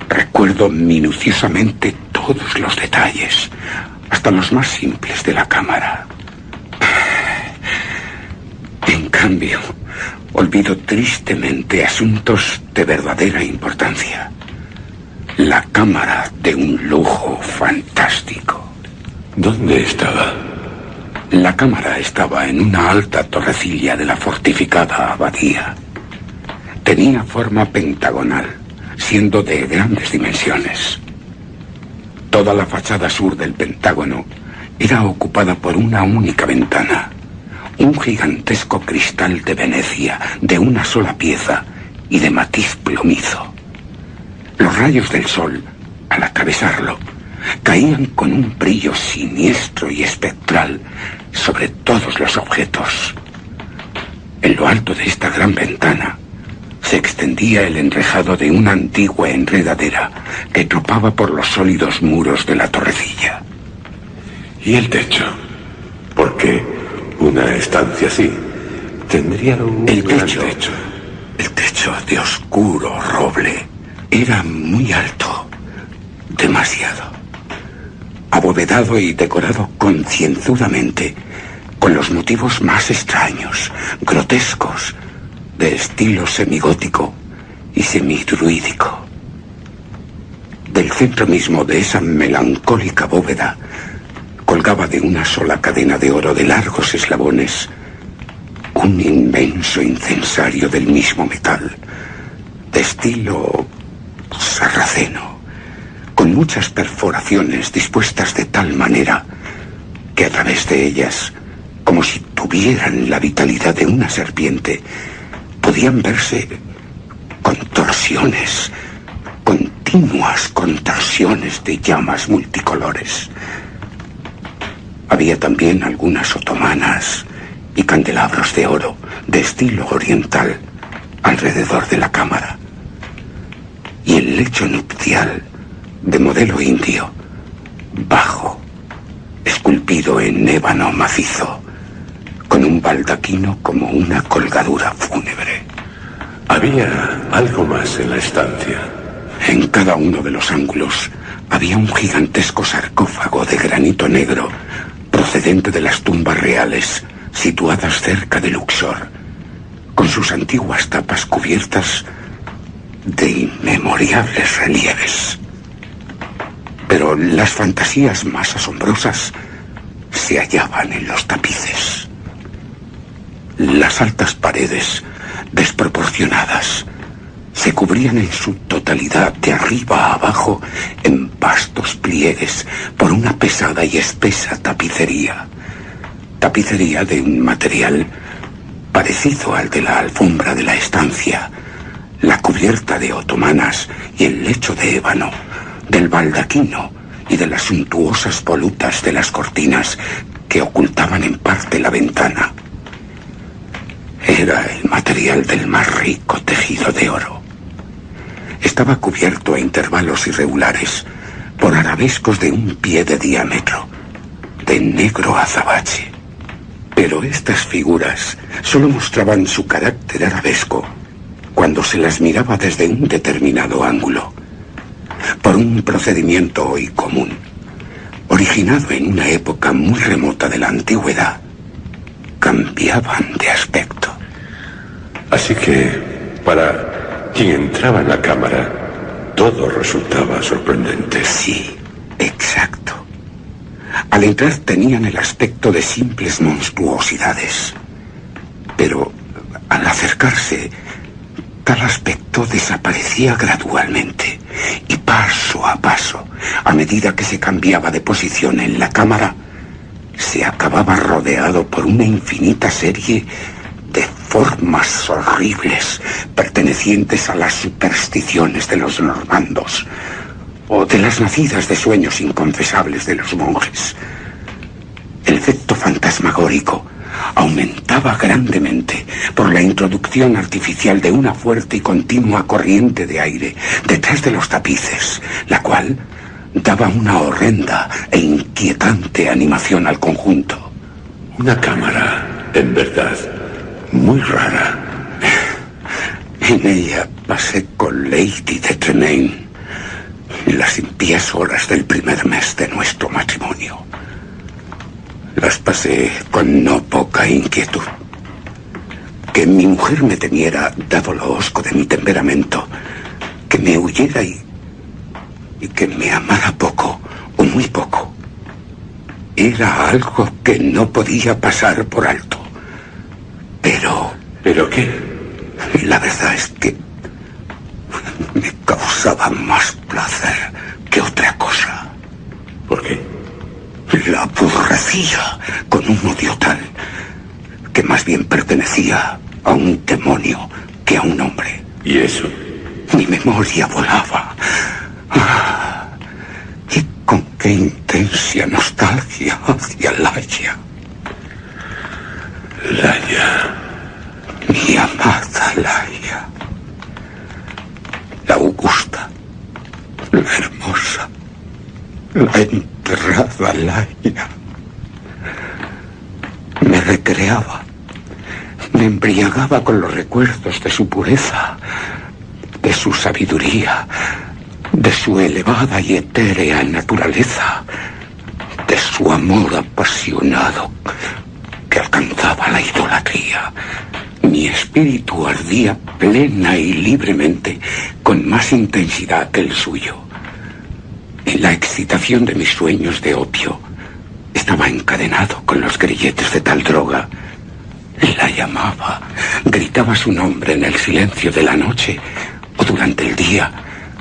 recuerdo minuciosamente todos los detalles, hasta los más simples de la cámara. En cambio, olvido tristemente asuntos de verdadera importancia. La cámara de un lujo fantástico. ¿Dónde estaba? La cámara estaba en una alta torrecilla de la fortificada abadía. Tenía forma pentagonal, siendo de grandes dimensiones. Toda la fachada sur del pentágono era ocupada por una única ventana, un gigantesco cristal de Venecia de una sola pieza y de matiz plomizo. Los rayos del sol, al atravesarlo, caían con un brillo siniestro y espectral sobre todos los objetos. En lo alto de esta gran ventana se extendía el enrejado de una antigua enredadera que tropaba por los sólidos muros de la torrecilla. ¿Y el techo? Porque una estancia así tendría un El gran techo El techo de oscuro roble era muy alto, demasiado. Abovedado y decorado concienzudamente, con los motivos más extraños, grotescos, de estilo semigótico y semidruídico. Del centro mismo de esa melancólica bóveda colgaba de una sola cadena de oro de largos eslabones un inmenso incensario del mismo metal, de estilo sarraceno, con muchas perforaciones dispuestas de tal manera que a través de ellas, como si tuvieran la vitalidad de una serpiente, podían verse contorsiones, continuas contorsiones de llamas multicolores. Había también algunas otomanas y candelabros de oro de estilo oriental alrededor de la cámara. Y el lecho nupcial de modelo indio, bajo, esculpido en ébano macizo, con un baldaquino como una colgadura fúnebre. Había algo más en la estancia. En cada uno de los ángulos había un gigantesco sarcófago de granito negro procedente de las tumbas reales situadas cerca de Luxor, con sus antiguas tapas cubiertas de inmemorables relieves. Pero las fantasías más asombrosas se hallaban en los tapices. Las altas paredes, desproporcionadas, se cubrían en su totalidad de arriba a abajo en vastos pliegues por una pesada y espesa tapicería. Tapicería de un material parecido al de la alfombra de la estancia, la cubierta de otomanas y el lecho de ébano, del baldaquino y de las suntuosas volutas de las cortinas que ocultaban en parte la ventana. Era el material del más rico tejido de oro. Estaba cubierto a intervalos irregulares por arabescos de un pie de diámetro, de negro azabache. Pero estas figuras solo mostraban su carácter arabesco cuando se las miraba desde un determinado ángulo, por un procedimiento hoy común, originado en una época muy remota de la antigüedad. Cambiaban de aspecto. Así que, para quien entraba en la cámara, todo resultaba sorprendente. Sí, exacto. Al entrar tenían el aspecto de simples monstruosidades. Pero al acercarse, tal aspecto desaparecía gradualmente y paso a paso, a medida que se cambiaba de posición en la cámara, se acababa rodeado por una infinita serie de formas horribles pertenecientes a las supersticiones de los normandos o de las nacidas de sueños inconfesables de los monjes. El efecto fantasmagórico aumentaba grandemente por la introducción artificial de una fuerte y continua corriente de aire detrás de los tapices, la cual daba una horrenda e inquietante animación al conjunto. Una cámara, en verdad, muy rara. En ella pasé con Lady de Tremaine las impías horas del primer mes de nuestro matrimonio. Las pasé con no poca inquietud. Que mi mujer me temiera, dado lo hosco de mi temperamento, que me huyera y que me amara poco o muy poco, era algo que no podía pasar por alto. ¿Pero qué? La verdad es que me causaba más placer que otra cosa. ¿Por qué? La aborrecía con un odio tal que más bien pertenecía a un demonio que a un hombre. ¿Y eso? Mi memoria volaba. Y con qué intensa nostalgia hacia Laia. Laia. Mi amada Laia. La augusta, la hermosa, la enterrada Laia. Me recreaba, Me embriagaba con los recuerdos de su pureza, de su sabiduría, de su elevada y etérea naturaleza, de su amor apasionado que alcanzaba la idolatría. Mi espíritu ardía plena y libremente, con más intensidad que el suyo. En la excitación de mis sueños de opio, estaba encadenado con los grilletes de tal droga. La llamaba, gritaba su nombre en el silencio de la noche o durante el día,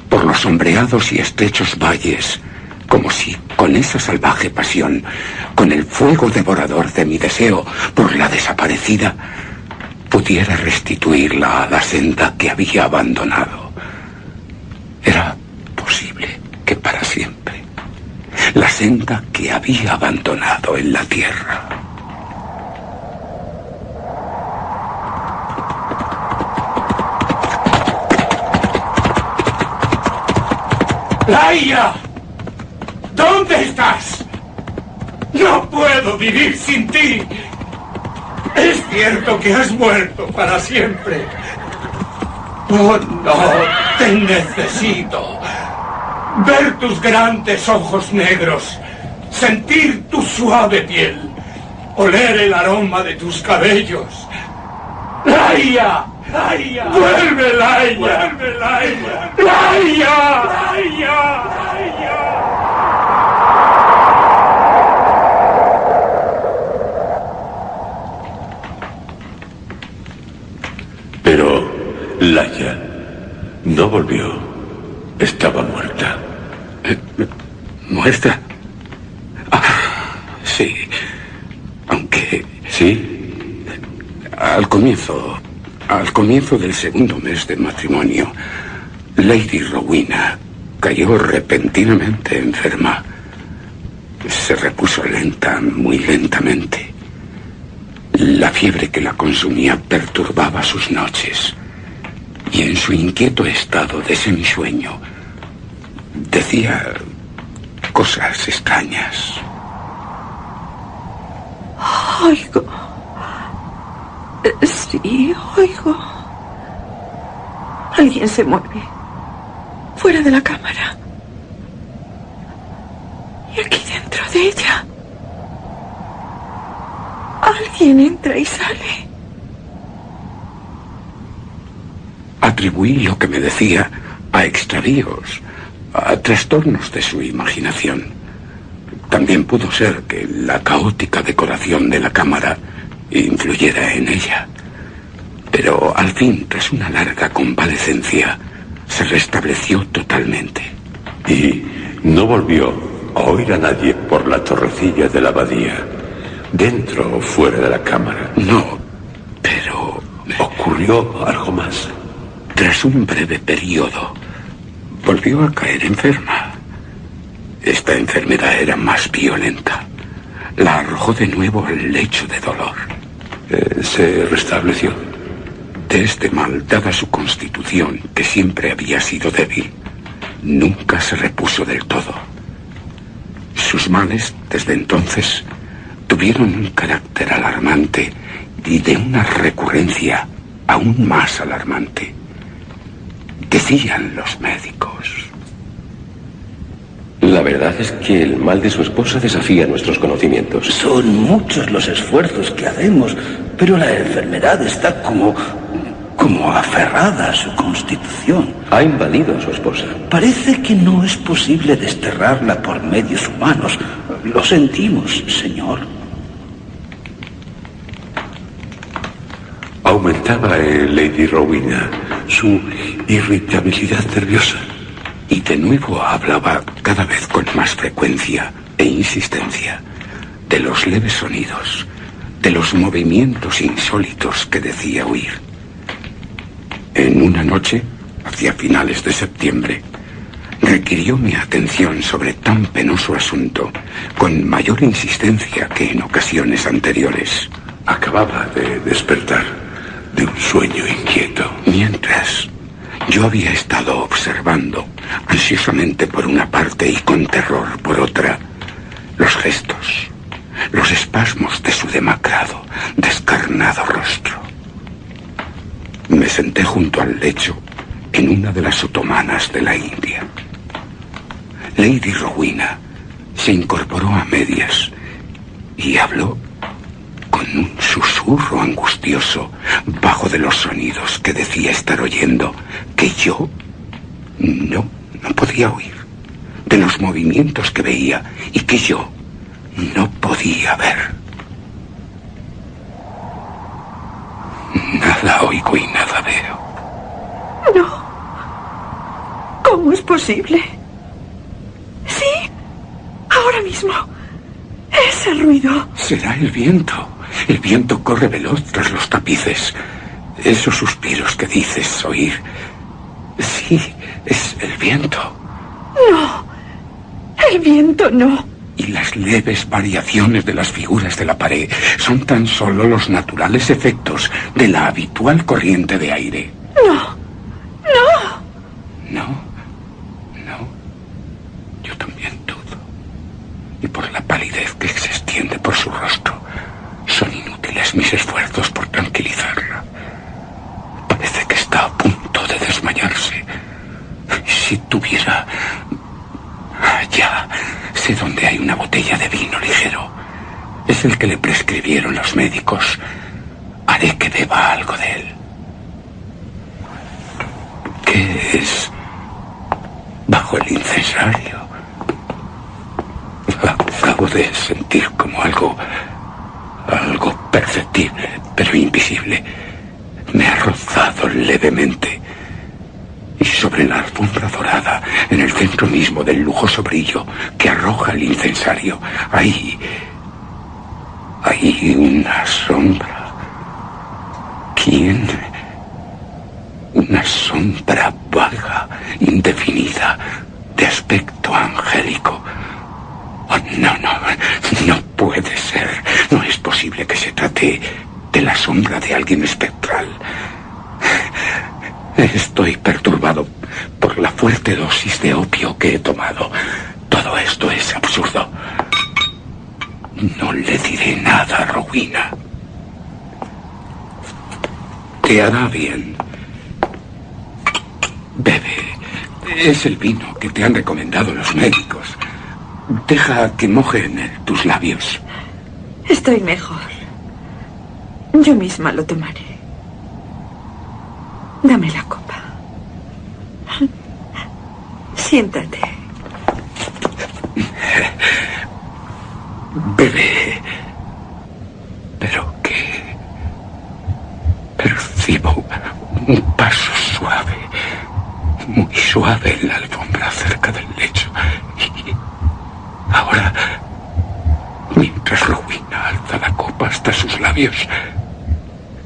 por los sombreados y estrechos valles, como si con esa salvaje pasión, con el fuego devorador de mi deseo por la desaparecida, pudiera restituirla a la senda que había abandonado. Era posible que para siempre, la senda que había abandonado en la tierra. ¡Laia! ¿Dónde estás? No puedo vivir sin ti. Es cierto que has muerto para siempre. Oh, no, te necesito. Ver tus grandes ojos negros, sentir tu suave piel, oler el aroma de tus cabellos. ¡Laia! ¡Laia! ¡Vuelve, Laia! ¡Vuelve, Laia! ¡Laia! ¡Laia! ¡Laia! Pero Laia no volvió. Estaba muerta. ¿Muerta? Ah, sí. Aunque... ¿Sí? Al comienzo del segundo mes de matrimonio, Lady Rowena cayó repentinamente enferma. Se repuso lenta, muy lentamente. La fiebre que la consumía perturbaba sus noches. Y en su inquieto estado de semisueño, decía cosas extrañas. Oigo. Sí, oigo. Alguien se mueve. Fuera de la cámara. Y aquí dentro de ella. Alguien entra y sale. Atribuí lo que me decía a extravíos, a trastornos de su imaginación. También pudo ser que la caótica decoración de la cámara influyera en ella. Pero al fin, tras una larga convalecencia, se restableció totalmente. Y no volvió a oír a nadie por la torrecilla de la abadía, dentro o fuera de la cámara. No, pero... ¿Ocurrió algo más? Tras un breve periodo, volvió a caer enferma. Esta enfermedad era más violenta. La arrojó de nuevo al lecho de dolor. ¿Se restableció? De este mal, dada su constitución, que siempre había sido débil, nunca se repuso del todo. Sus males, desde entonces, tuvieron un carácter alarmante y de una recurrencia aún más alarmante. Decían los médicos. La verdad es que el mal de su esposa desafía nuestros conocimientos. Son muchos los esfuerzos que hacemos, pero la enfermedad está como aferrada a su constitución. Ha invadido a su esposa. Parece que no es posible desterrarla por medios humanos. Lo sentimos, señor. Aumentaba en Lady Rowena su irritabilidad nerviosa. Y de nuevo hablaba cada vez con más frecuencia e insistencia de los leves sonidos, de los movimientos insólitos que decía oír. En una noche, hacia finales de septiembre, requirió mi atención sobre tan penoso asunto con mayor insistencia que en ocasiones anteriores. Acababa de despertar de un sueño inquieto. Mientras, yo había estado observando, ansiosamente por una parte y con terror por otra, los gestos, los espasmos de su demacrado, descarnado rostro. Me senté junto al lecho en una de las otomanas de la India. Lady Rowena se incorporó a medias y habló con un susurro angustioso bajo de los sonidos que decía estar oyendo, que yo no podía oír, de los movimientos que veía y que yo no podía ver. Nada oigo y nada veo. No. ¿Cómo es posible? Sí, ahora mismo. Ese ruido. Será el viento. El viento corre veloz tras los tapices. Esos suspiros que dices oír. Sí, es el viento. No, el viento no. Y las leves variaciones de las figuras de la pared son tan solo los naturales efectos de la habitual corriente de aire. No, no. No. Yo también dudo. Y por la palidez que se extiende por su rostro, son inútiles mis esfuerzos por tranquilizarla. Parece que está a punto de desmayarse. Si tuviera... Ya sé dónde hay una botella de vino ligero. Es el que le prescribieron los médicos. Haré que beba algo de él. ¿Qué es? Bajo el incensario. Acabo de sentir como algo perceptible, pero invisible. Me ha rozado levemente. Y sobre la alfombra dorada, en el centro mismo del lujoso brillo que arroja el incensario, hay una sombra. ¿Quién? Una sombra vaga, indefinida, de aspecto angélico. Oh, no puede ser. No es posible que se trate de la sombra de alguien espectral. Estoy perturbado por la fuerte dosis de opio que he tomado. Todo esto es absurdo. No le diré nada a Rowena. Te hará bien. Bebe. Es el vino que te han recomendado los médicos. Deja que mojen tus labios. Estoy mejor. Yo misma lo tomaré. Dame la copa. Siéntate. Bebé. ¿Pero qué? Percibo un paso suave, muy suave en la alfombra cerca del lecho. Y ahora, mientras Rowena alza la copa hasta sus labios,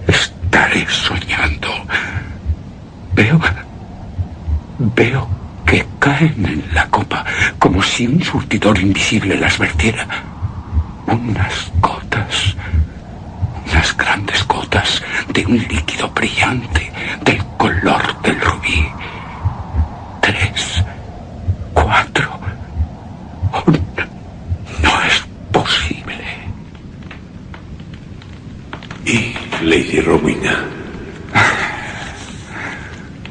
estaré soñando. Veo que caen en la copa como si un surtidor invisible las vertiera. Unas gotas, unas grandes gotas de un líquido brillante del color del rubí. 3, 4. Oh, no es posible. ¿Y Lady Rowena?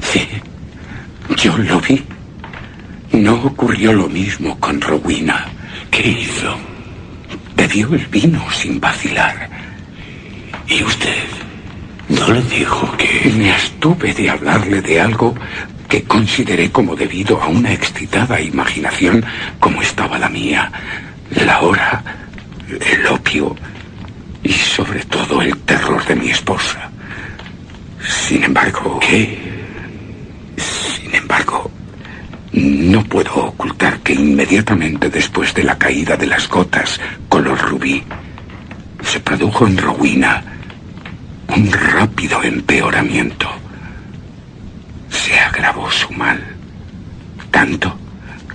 Sí, yo lo vi. No ocurrió lo mismo con Rowena. ¿Qué hizo? Bebió el vino sin vacilar. ¿Y usted no le dijo que...? Me abstuve de hablarle de algo que consideré como debido a una excitada imaginación como estaba la mía. La hora, el opio y sobre todo el terror de mi esposa. Sin embargo... ¿Qué? Sin embargo, no puedo ocultar que inmediatamente después de la caída de las gotas color rubí, se produjo en Rowena un rápido empeoramiento. Se agravó su mal, tanto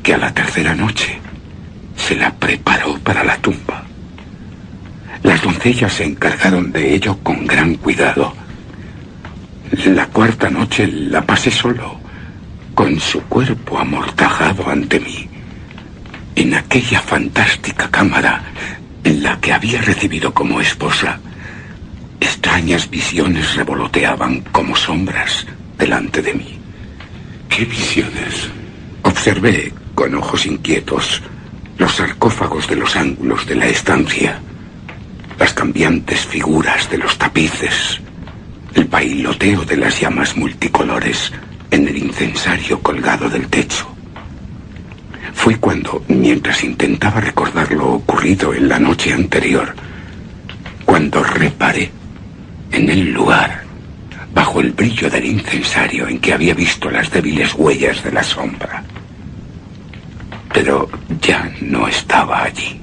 que a la tercera noche se la preparó para la tumba. Las doncellas se encargaron de ello con gran cuidado. La cuarta noche la pasé solo, con su cuerpo amortajado ante mí, en aquella fantástica cámara en la que había recibido como esposa Extrañas visiones revoloteaban como sombras delante de mí. ¿Qué visiones? Observé con ojos inquietos los sarcófagos de los ángulos de la estancia, las cambiantes figuras de los tapices, el bailoteo de las llamas multicolores en el incensario colgado del techo. Fue cuando, mientras intentaba recordar lo ocurrido en la noche anterior, cuando reparé en el lugar, bajo el brillo del incensario en que había visto las débiles huellas de la sombra. Pero ya no estaba allí.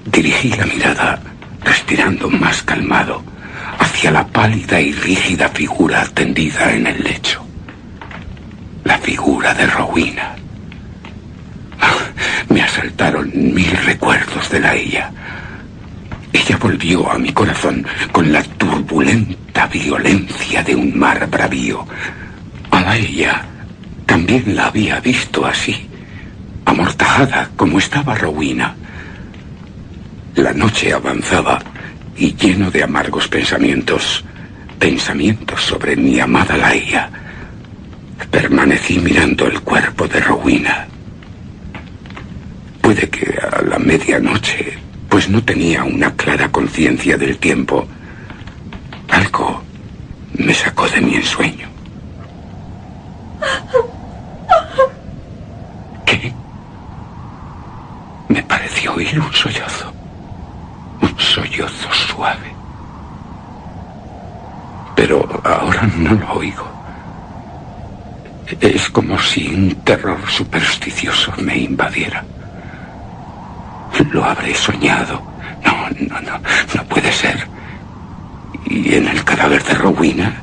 Dirigí la mirada, respirando más calmado, hacia la pálida y rígida figura tendida en el lecho. La figura de Rowena. Me asaltaron 1000 recuerdos de la ella. Ella volvió a mi corazón con la turbulenta violencia de un mar bravío. A la ella también la había visto así, amortajada como estaba Rowena. La noche avanzaba y lleno de amargos pensamientos sobre mi amada Laia, permanecí mirando el cuerpo de Rowena. Puede que a la medianoche, pues no tenía una clara conciencia del tiempo, algo me sacó de mi ensueño. ¿Qué? Me pareció oír un sollozo suave. Pero ahora no lo oigo. Es como si un terror supersticioso me invadiera. Lo habré soñado. No puede ser. Y en el cadáver de Rowena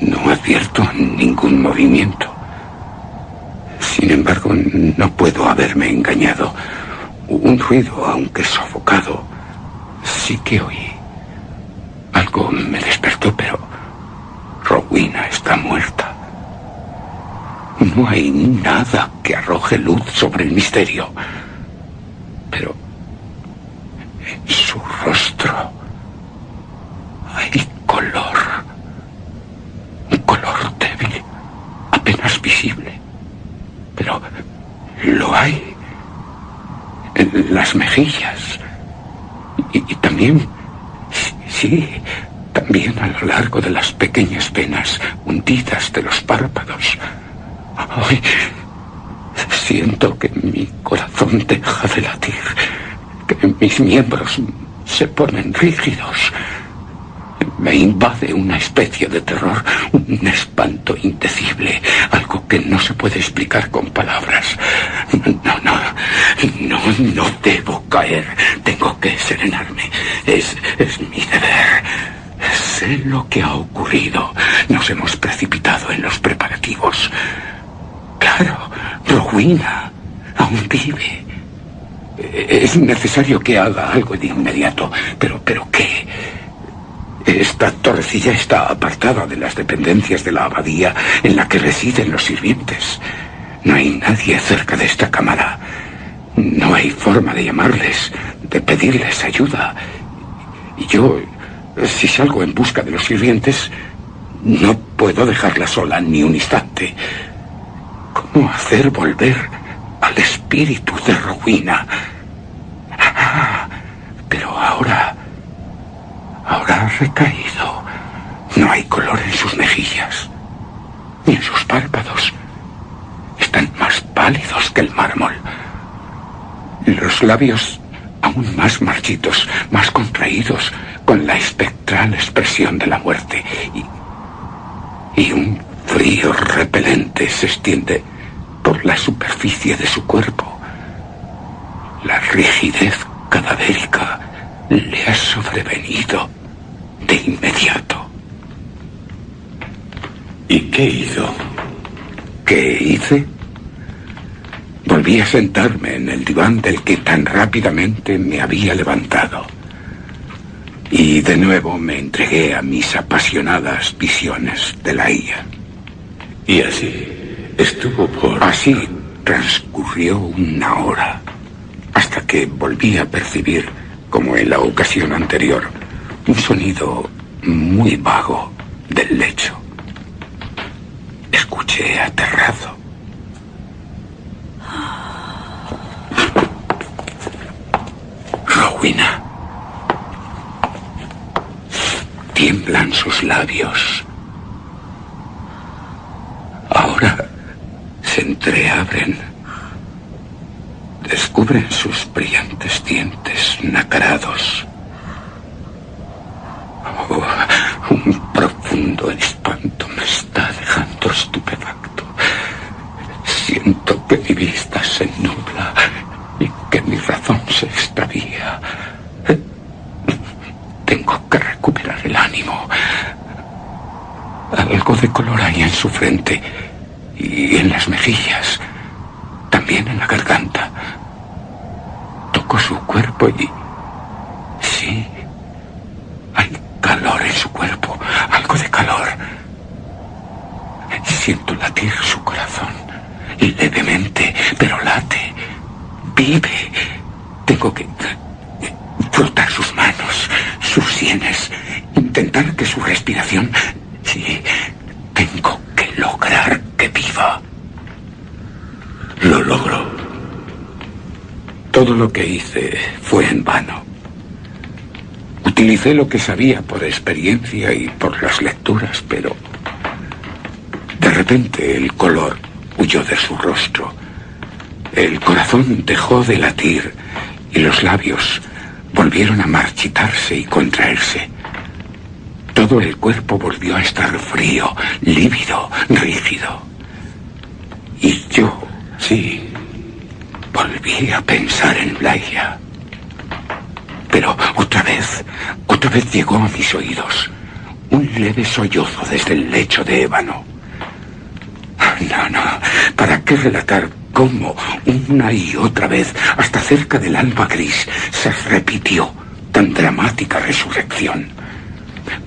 no advierto ningún movimiento. Sin embargo, no puedo haberme engañado. Un ruido, aunque sofocado, sí que oí. Algo me despertó, pero Rowena está muerta. No hay nada que arroje luz sobre el misterio. Pero en su rostro hay color. Un color débil, apenas visible. Pero lo hay en las mejillas. Y también, sí, también a lo largo de las pequeñas venas hundidas de los párpados. Ay, siento que mi corazón deja de latir, que mis miembros se ponen rígidos. Me invade una especie de terror, un espanto indecible, algo que no se puede explicar con palabras. No debo caer. Tengo que serenarme. Es mi deber. Sé lo que ha ocurrido. Nos hemos precipitado en los preparativos. Claro, Rowena aún vive. Es necesario que haga algo de inmediato. ¿Pero qué? Esta torrecilla está apartada de las dependencias de la abadía en la que residen los sirvientes. No hay nadie cerca de esta cámara. No hay forma de llamarles, de pedirles ayuda. Y yo, si salgo en busca de los sirvientes, no puedo dejarla sola ni un instante. ¿Cómo hacer volver al espíritu de Rowena? Pero ahora ha recaído. No hay color en sus mejillas, ni en sus párpados. Están más pálidos que el mármol. Los labios aún más marchitos, más contraídos, con la espectral expresión de la muerte. Y un frío repelente se extiende por la superficie de su cuerpo. La rigidez cadavérica le ha sobrevenido de inmediato. ¿Y qué hizo? ¿Qué hice? Volví a sentarme en el diván del que tan rápidamente me había levantado. Y de nuevo me entregué a mis apasionadas visiones de la IA. Y así estuvo por... Así transcurrió una hora, hasta que volví a percibir, como en la ocasión anterior, un sonido muy vago del lecho. Escuché aterrado. Rowena. Tiemblan sus labios. Ahora se entreabren. Descubren sus brillantes dientes nacarados. Oh, un profundo espanto me está dejando estupefacto. Siento que mi vista se nubla y que mi razón se extravía. Tengo que recuperar el ánimo. Algo de color hay en su frente y en las mejillas, también en la garganta. Toco su cuerpo y... sí, hay calor en su cuerpo, algo de calor. Siento latir su corazón, levemente, pero late, vive. Tengo que frotar sus manos, sus sienes, intentar que su respiración... sí, tengo que lograr que viva. Lo logro. Todo lo que hice fue en vano. Utilicé lo que sabía por experiencia y por las lecturas, pero de repente el color huyó de su rostro. El corazón dejó de latir y los labios volvieron a marchitarse y contraerse. Todo el cuerpo volvió a estar frío, lívido, rígido. Y yo, sí, volví a pensar en Laia. Pero otra vez llegó a mis oídos un leve sollozo desde el lecho de ébano. No, ¿para qué relatar cómo una y otra vez, hasta cerca del alba gris, se repitió tan dramática resurrección?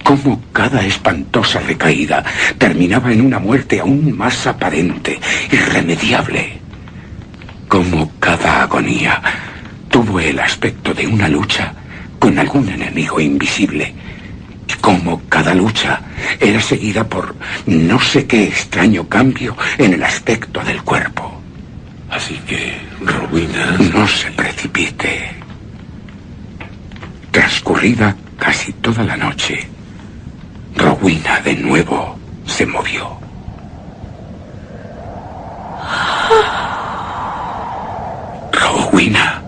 Cómo cada espantosa recaída terminaba en una muerte aún más aparente, irremediable. Cómo cada agonía tuvo el aspecto de una lucha con algún enemigo invisible. Y cómo cada lucha era seguida por no sé qué extraño cambio en el aspecto del cuerpo. Así que, Rowena... No se precipite. Transcurrida casi toda la noche, Rowena de nuevo se movió. Rowena.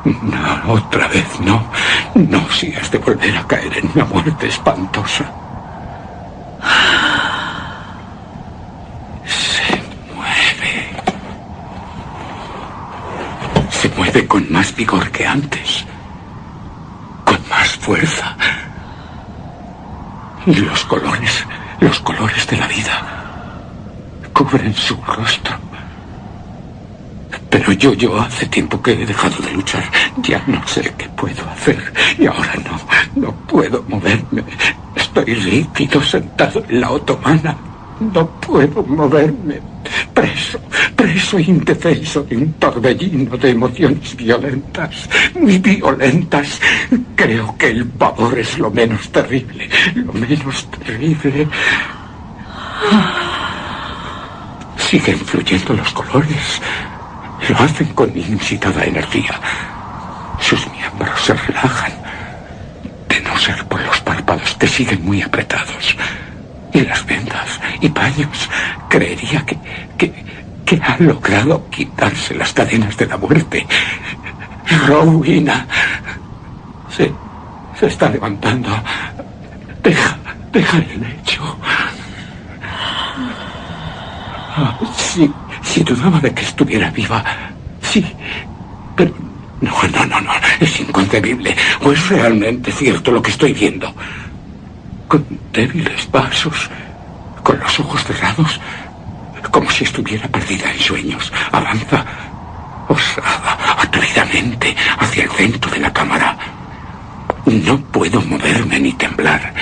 No, otra vez no. No, si has de volver a caer en una muerte espantosa. Se mueve con más vigor que antes. Con más fuerza. Y los colores de la vida cubren su rostro. Pero yo hace tiempo que he dejado de luchar. Ya no sé qué puedo hacer. Y ahora no puedo moverme. Estoy rígido sentado en la otomana. No puedo moverme. Preso e indefenso de un torbellino de emociones violentas. Muy violentas. Creo que el pavor es lo menos terrible. Lo menos terrible. Siguen fluyendo los colores. Lo hacen con inusitada energía. Sus miembros se relajan. De no ser por los párpados que siguen muy apretados. Y las vendas y paños. Creería que ha logrado quitarse las cadenas de la muerte. Rowena. Se está levantando. Deja el lecho. Si dudaba de que estuviera viva, sí, pero no, es inconcebible, o es realmente cierto lo que estoy viendo. Con débiles pasos, con los ojos cerrados, como si estuviera perdida en sueños, avanza, osada, atrevidamente, hacia el centro de la cámara. No puedo moverme ni temblar.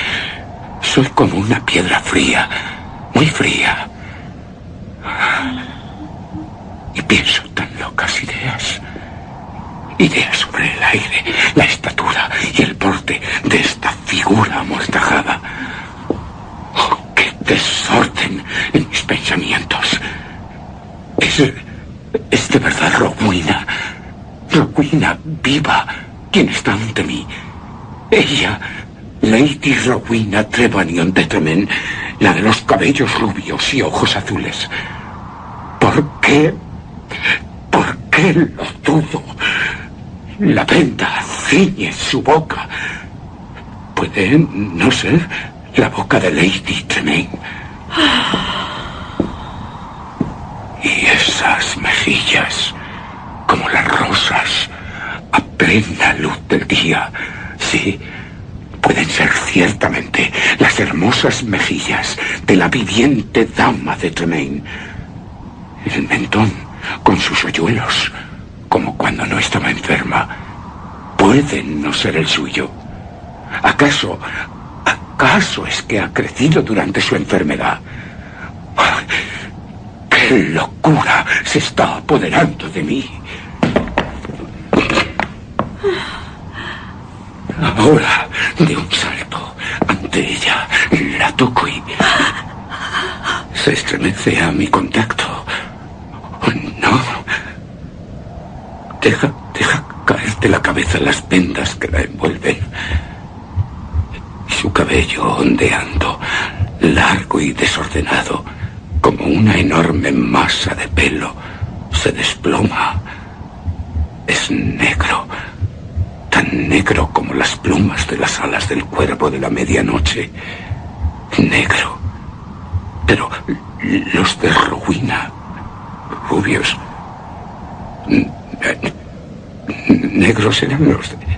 Soy como una piedra fría, muy fría. Y pienso tan locas ideas sobre el aire, la estatura y el porte locura amortajada. Oh, qué desorden en mis pensamientos. Es de verdad Rowena viva, quien está ante mí. Ella, Lady Rowena Trevanion de Tremaine, la de los cabellos rubios y ojos azules. ¿Por qué? ¿Por qué lo dudo? La venda ciñe su boca. ¿Puede no ser la boca de Lady Tremaine? Y esas mejillas, como las rosas, a plena luz del día, sí, pueden ser ciertamente las hermosas mejillas de la viviente dama de Tremaine. El mentón, con sus hoyuelos, como cuando no estaba enferma, puede no ser el suyo. ¿Acaso es que ha crecido durante su enfermedad? ¡Qué locura se está apoderando de mí! Ahora, de un salto, ante ella, la toco y se estremece a mi contacto. Oh, no. Deja caerte la cabeza las vendas que la envuelven. Su cabello ondeando, largo y desordenado, como una enorme masa de pelo, se desploma. Es negro, tan negro como las plumas de las alas del cuervo de la medianoche. Negro. Pero los de Rowena, rubios, negros eran los de...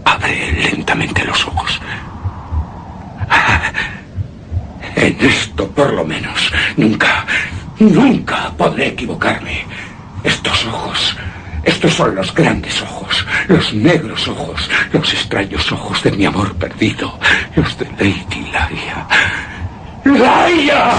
Abre lentamente los ojos. En esto, por lo menos, nunca podré equivocarme. Estos ojos, estos son los grandes ojos, los negros ojos, los extraños ojos de mi amor perdido, los de Lady Laia. ¡Laia!